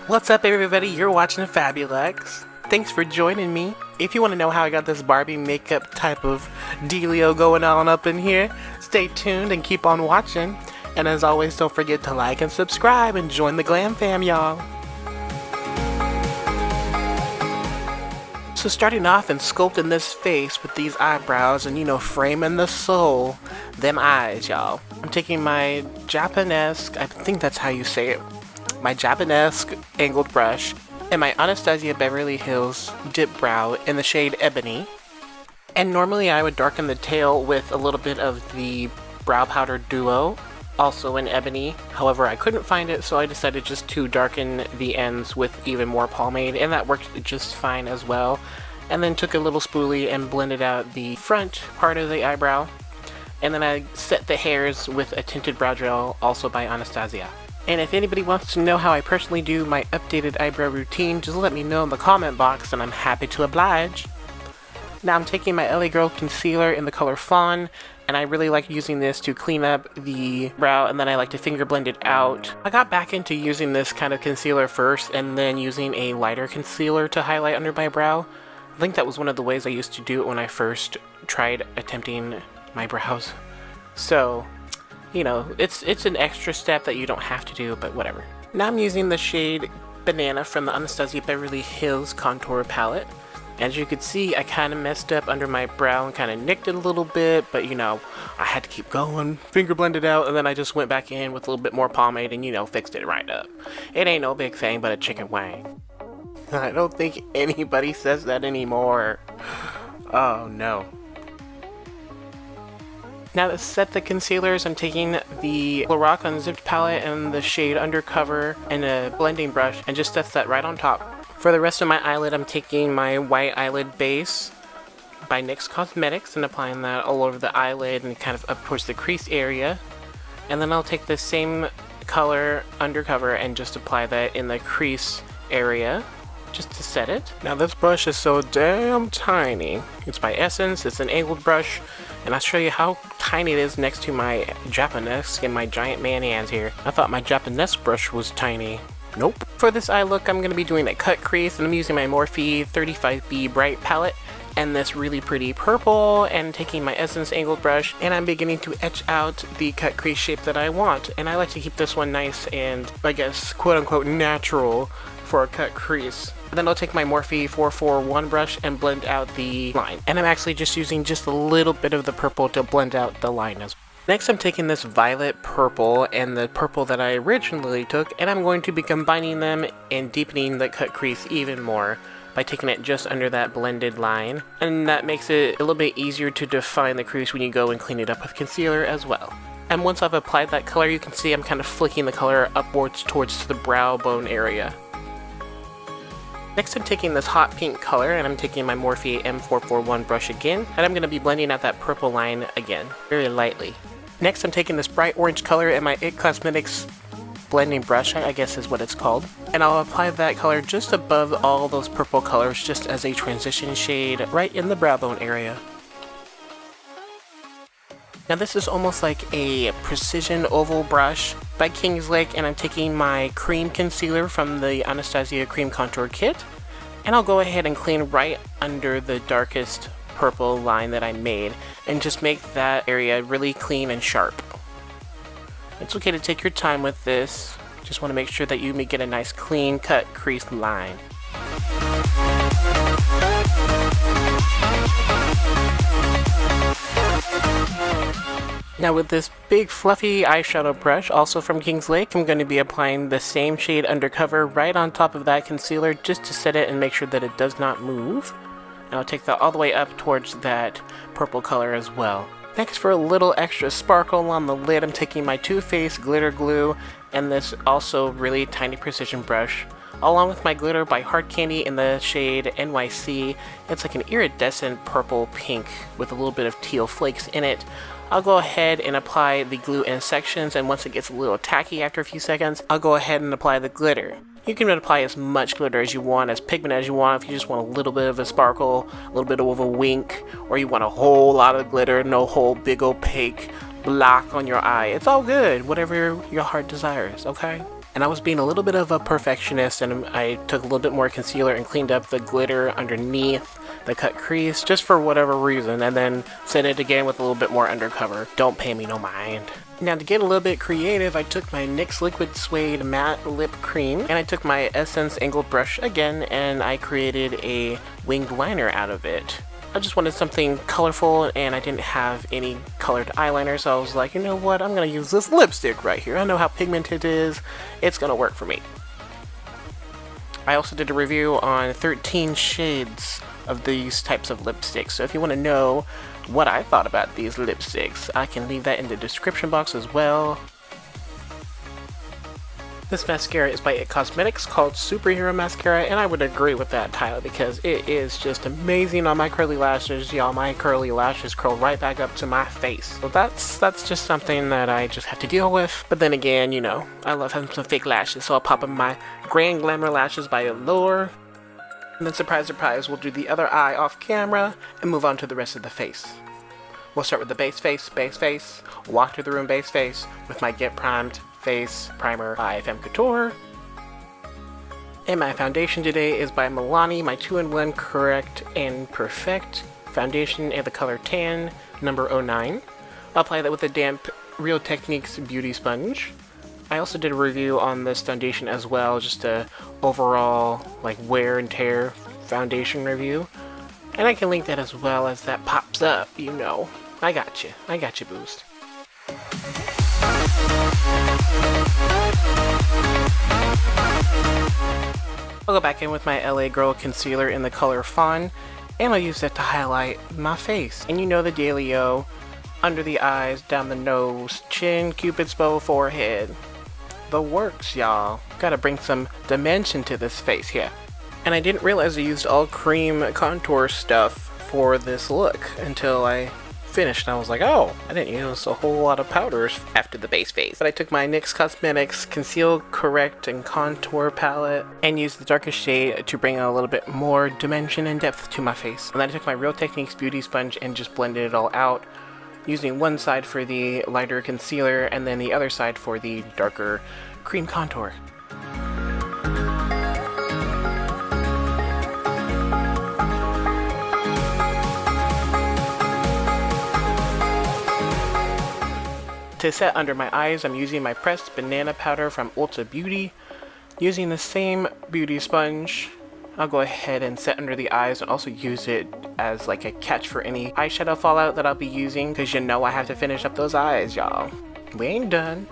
What's up everybody, you're watching Fabulux. Thanks for joining me. If you want to know how I got this Barbie makeup type of dealio going on up in here, stay tuned and keep on watching. And as always, don't forget to like and subscribe and join the glam fam, y'all. So starting off and sculpting this face with these eyebrows and, you know, framing the soul, them eyes, y'all. I'm taking my Japanese, I think that's how you say it, my Japanese angled brush and my Anastasia Beverly Hills dip brow in the shade Ebony. And normally I would darken the tail with a little bit of the brow powder duo, also in Ebony. However, I couldn't find it, so I decided just to darken the ends with even more pomade, and that worked just fine as well. And then took a little spoolie and blended out the front part of the eyebrow. And then I set the hairs with a tinted brow gel, also by Anastasia. And if anybody wants to know how I personally do my updated eyebrow routine, just let me know in the comment box and I'm happy to oblige. Now I'm taking my LA Girl concealer in the color Fawn, and I really like using this to clean up the brow, and then I like to finger blend it out. I got back into using this kind of concealer first and then using a lighter concealer to highlight under my brow. I think that was one of the ways I used to do it when I first tried attempting my brows. So, you know, it's an extra step that you don't have to do, but whatever. Now I'm using the shade Banana from the Anastasia Beverly Hills contour palette. As you can see, I kind of messed up under my brow and kind of nicked it a little bit, but you know, I had to keep going, finger blend it out, and then I just went back in with a little bit more pomade and, you know, fixed it right up. It ain't no big thing but a chicken wing. I don't think anybody says that anymore. Oh no. Now to set the concealers, I'm taking the LORAC Unzipped palette and the shade Undercover and a blending brush and just set that right on top. For the rest of my eyelid, I'm taking my white eyelid base by NYX Cosmetics and applying that all over the eyelid and kind of up towards the crease area. And then I'll take the same color Undercover and just apply that in the crease area, just to set it. Now this brush is so damn tiny. It's by Essence, it's an angled brush, and I'll show you how tiny it is next to my Japanese and my giant man hands here. I thought my Japanese brush was tiny. Nope. For this eye look, I'm going to be doing a cut crease, and I'm using my Morphe 35B Bright palette and this really pretty purple, and taking my Essence angled brush, and I'm beginning to etch out the cut crease shape that I want. And I like to keep this one nice and, I guess, quote-unquote natural for a cut crease. Then I'll take my Morphe 441 brush and blend out the line. And I'm actually just using just a little bit of the purple to blend out the line as well. Next I'm taking this violet purple and the purple that I originally took, and I'm going to be combining them and deepening the cut crease even more by taking it just under that blended line. And that makes it a little bit easier to define the crease when you go and clean it up with concealer as well. And once I've applied that color, you can see I'm kind of flicking the color upwards towards the brow bone area. Next I'm taking this hot pink color and I'm taking my Morphe M441 brush again, and I'm going to be blending out that purple line again, very lightly. Next I'm taking this bright orange color and my NYX Cosmetics blending brush, I guess is what it's called, and I'll apply that color just above all those purple colors just as a transition shade right in the brow bone area. Now this is almost like a precision oval brush by Kingslake, and I'm taking my cream concealer from the Anastasia Cream Contour Kit, and I'll go ahead and clean right under the darkest purple line that I made and just make that area really clean and sharp. It's okay to take your time with this, just want to make sure that you may get a nice clean cut crease line. Now with this big fluffy eyeshadow brush, also from Kingslake, I'm going to be applying the same shade Undercover right on top of that concealer just to set it and make sure that it does not move. And I'll take that all the way up towards that purple color as well. Next, for a little extra sparkle on the lid, I'm taking my Too Faced glitter glue and this also really tiny precision brush, along with my glitter by Hard Candy in the shade NYC. It's like an iridescent purple pink with a little bit of teal flakes in it. I'll go ahead and apply the glue in sections, and once it gets a little tacky after a few seconds, I'll go ahead and apply the glitter. You can apply as much glitter as you want, as pigment as you want, if you just want a little bit of a sparkle, a little bit of a wink, or you want a whole lot of glitter, no whole big opaque block on your eye. It's all good, whatever your heart desires, okay? And I was being a little bit of a perfectionist, and I took a little bit more concealer and cleaned up the glitter underneath the cut crease just for whatever reason, and then set it again with a little bit more undercover. Don't pay me no mind. Now, to get a little bit creative, I took my NYX Liquid Suede Matte Lip Cream and I took my Essence Angled Brush again, and I created a winged liner out of it. I just wanted something colorful, and I didn't have any colored eyeliner, so I was like, you know what, I'm gonna use this lipstick right here. I know how pigmented it is, it's gonna work for me. I also did a review on 13 shades of these types of lipsticks, so if you want to know what I thought about these lipsticks, I can leave that in the description box as well. This mascara is by NYX Cosmetics, called Superhero Mascara, and I would agree with that title because it is just amazing on my curly lashes. Y'all, my curly lashes curl right back up to my face. So that's just something that I just have to deal with. But then again, you know, I love having some fake lashes, so I'll pop in my Grand Glamour lashes by Allure. And then surprise, surprise, we'll do the other eye off camera and move on to the rest of the face. We'll start with the base face, walk through the room base face with my Get Primed Face Primer by Femme Couture. And my foundation today is by Milani, my 2-in-1 Correct and Perfect foundation in the color Tan, number 09. I'll apply that with a damp Real Techniques beauty sponge. I also did a review on this foundation as well, just a overall like wear and tear foundation review. And I can link that as well as that pops up, you know. I got you boost. I'll go back in with my LA Girl concealer in the color Fawn, and I'll use that to highlight my face. And you know the dealio, under the eyes, down the nose, chin, cupid's bow, forehead. The works, y'all. Gotta bring some dimension to this face here. And I didn't realize I used all cream contour stuff for this look until I finished, and I was like, oh, I didn't use a whole lot of powders after the base phase. But I took my NYX Cosmetics Conceal, Correct, and Contour palette and used the darkest shade to bring a little bit more dimension and depth to my face. And then I took my Real Techniques beauty sponge and just blended it all out, using one side for the lighter concealer and then the other side for the darker cream contour. To set under my eyes, I'm using my pressed banana powder from Ulta Beauty. Using the same beauty sponge, I'll go ahead and set under the eyes and also use it as like a catch for any eyeshadow fallout that I'll be using, because you know I have to finish up those eyes, y'all. We ain't done.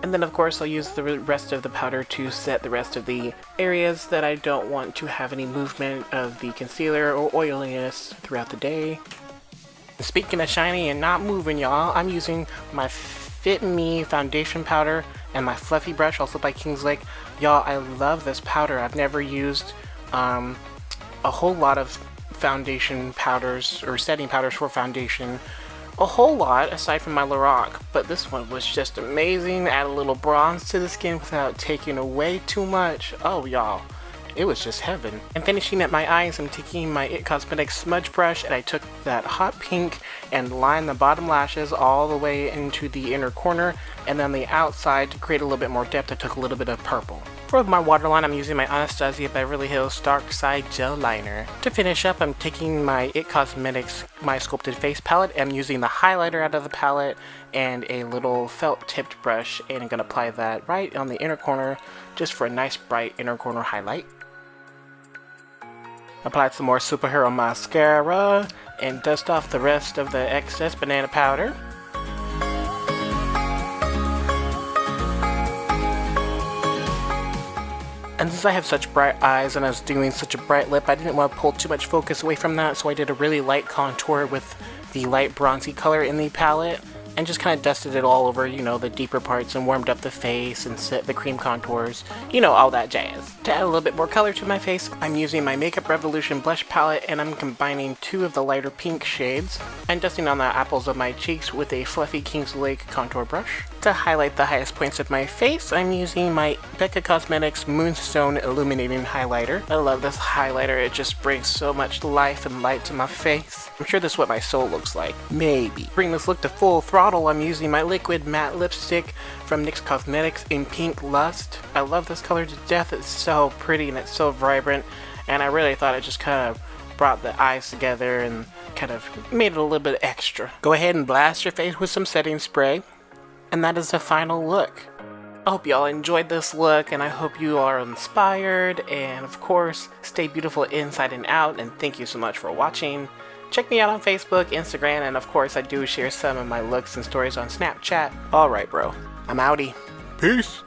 And then of course I'll use the rest of the powder to set the rest of the areas that I don't want to have any movement of the concealer or oiliness throughout the day. Speaking of shiny and not moving, y'all, I'm using my Fit Me foundation powder and my fluffy brush, also by Kingslake. Y'all, I love this powder. I've never used a whole lot of foundation powders or setting powders for foundation a whole lot aside from my LORAC, but this one was just amazing. Add a little bronze to the skin without taking away too much. Oh y'all, it was just heaven. And finishing at my eyes, I'm taking my NYX Cosmetics smudge brush, and I took that hot pink and lined the bottom lashes all the way into the inner corner, and then the outside to create a little bit more depth I took a little bit of purple. For my waterline, I'm using my Anastasia Beverly Hills Darkside gel liner. To finish up, I'm taking my NYX Cosmetics My Sculpted Face palette. I'm using the highlighter out of the palette and a little felt tipped brush, and I'm going to apply that right on the inner corner just for a nice bright inner corner highlight. Apply some more Superhero mascara and dust off the rest of the excess banana powder. And since I have such bright eyes and I was doing such a bright lip, I didn't want to pull too much focus away from that, so I did a really light contour with the light bronzy color in the palette and just kind of dusted it all over, you know, the deeper parts, and warmed up the face and set the cream contours, you know, all that jazz. To add a little bit more color to my face, I'm using my Makeup Revolution blush palette, and I'm combining two of the lighter pink shades and dusting on the apples of my cheeks with a fluffy King's Lake contour brush. To highlight the highest points of my face, I'm using my NYX Cosmetics Moonstone Illuminating Highlighter. I love this highlighter, it just brings so much life and light to my face. I'm sure this is what my soul looks like. Maybe. To bring this look to full throttle, I'm using my liquid matte lipstick from NYX Cosmetics in Pink Lust. I love this color to death, it's so pretty and it's so vibrant, and I really thought it just kind of brought the eyes together and kind of made it a little bit extra. Go ahead and blast your face with some setting spray. And that is the final look. I hope y'all enjoyed this look, and I hope you are inspired, and of course, stay beautiful inside and out, and thank you so much for watching. Check me out on Facebook, Instagram, and of course I do share some of my looks and stories on Snapchat. Alright bro, I'm outie. Peace!